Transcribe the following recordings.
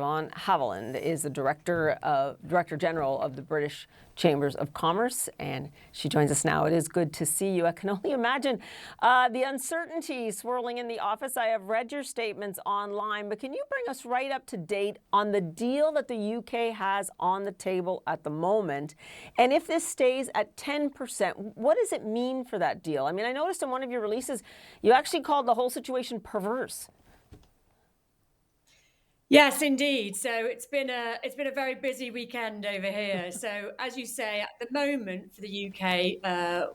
Shevaun Haviland is the Director General of the British Chambers of Commerce, and she joins us now. It is good to see you. I can only imagine the uncertainty swirling in the office. I have read your statements online, but can you bring us right up to date on the deal that the UK has on the table at the moment? And if this stays at 10%, what does it mean for that deal? I mean, I noticed in one of your releases, you actually called the whole situation perverse. Yes, indeed. So it's been a very busy weekend over here. So as you say, at the moment for the UK,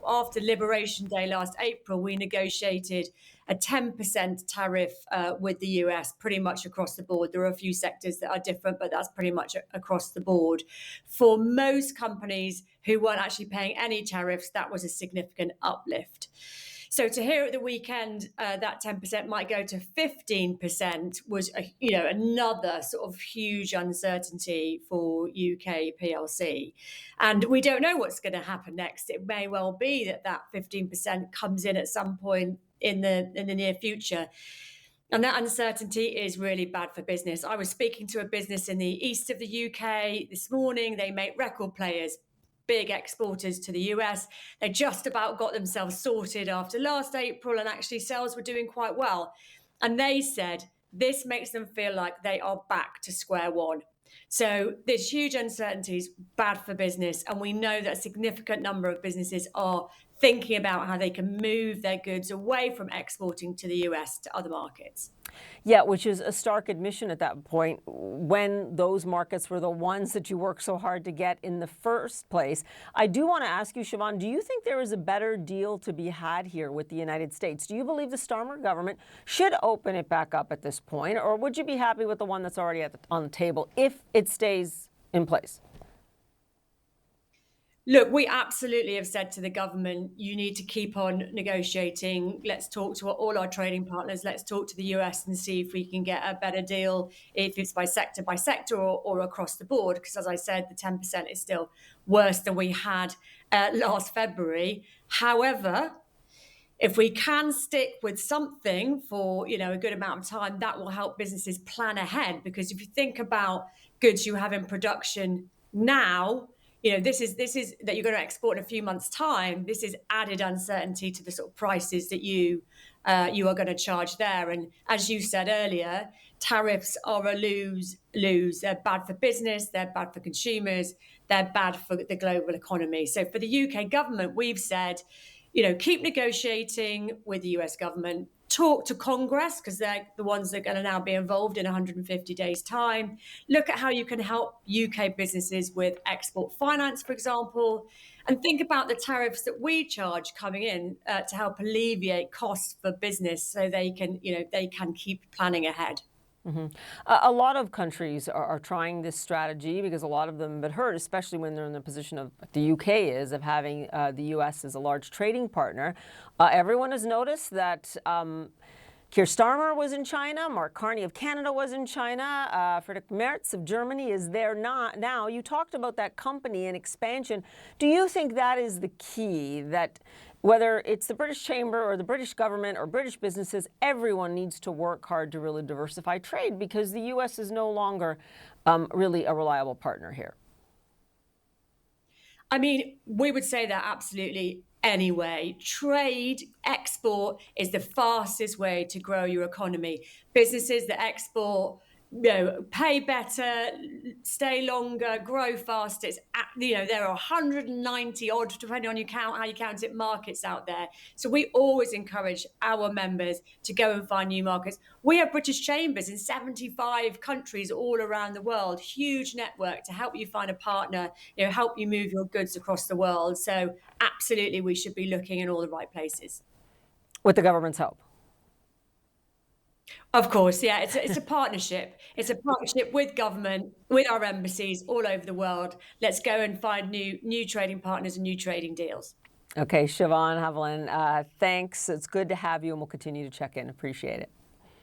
after Liberation Day last April, we negotiated a 10% tariff with the US, pretty much across the board. There are a few sectors that are different, but that's pretty much across the board. For most companies who weren't actually paying any tariffs, that was a significant uplift. So to hear at the weekend that 10% might go to 15% was, another sort of huge uncertainty for UK PLC. And we don't know what's going to happen next. It may well be that 15% comes in at some point in the near future. And that uncertainty is really bad for business. I was speaking to a business in the east of the UK this morning. They make record players, big exporters to the US. They just about got themselves sorted after last April, and actually sales were doing quite well. And they said this makes them feel like they are back to square one. So this huge uncertainty is bad for business. And we know that a significant number of businesses are thinking about how they can move their goods away from exporting to the US to other markets. Yeah, which is a stark admission at that point when those markets were the ones that you worked so hard to get in the first place. I do want to ask you, Shevaun, do you think there is a better deal to be had here with the United States? Do you believe the Starmer government should open it back up at this point, or would you be happy with the one that's already on the table if it stays in place? Look, we absolutely have said to the government, you need to keep on negotiating. Let's talk to all our trading partners. Let's talk to the US and see if we can get a better deal, if it's by sector or across the board. Because as I said, the 10% is still worse than we had last February. However, if we can stick with something for a good amount of time, that will help businesses plan ahead. Because if you think about goods you have in production now, this is that you're going to export in a few months' time. This is added uncertainty to the sort of prices that you are going to charge there. And as you said earlier, tariffs are a lose. They're bad for business. They're bad for consumers. They're bad for the global economy. So for the UK government, we've said, keep negotiating with the US government. Talk to Congress, because they're the ones that are going to now be involved in 150 days' time. Look at how you can help UK businesses with export finance, for example, and think about the tariffs that we charge coming in to help alleviate costs for business so they can keep planning ahead. Mm-hmm. A lot of countries are trying this strategy because a lot of them have been hurt, especially when they're in the position of the UK is, of having the US as a large trading partner. Everyone has noticed that Keir Starmer was in China, Mark Carney of Canada was in China, Friedrich Merz of Germany is there now. You talked about that company and expansion. Do you think that is the key, that whether it's the British Chamber or the British government or British businesses, everyone needs to work hard to really diversify trade because the U.S. is no longer really a reliable partner here? I mean, we would say that absolutely anyway. Trade, export is the fastest way to grow your economy. Businesses that export, pay better, stay longer, grow faster. There are 190 odd, depending on how you count it, markets out there. So we always encourage our members to go and find new markets. We have British chambers in 75 countries all around the world, huge network to help you find a partner, help you move your goods across the world. So absolutely, we should be looking in all the right places. With the government's help. Of course, yeah, it's a partnership. It's a partnership with government, with our embassies all over the world. Let's go and find new trading partners and new trading deals. Okay, Shevaun Haviland, thanks. It's good to have you, and we'll continue to check in. Appreciate it.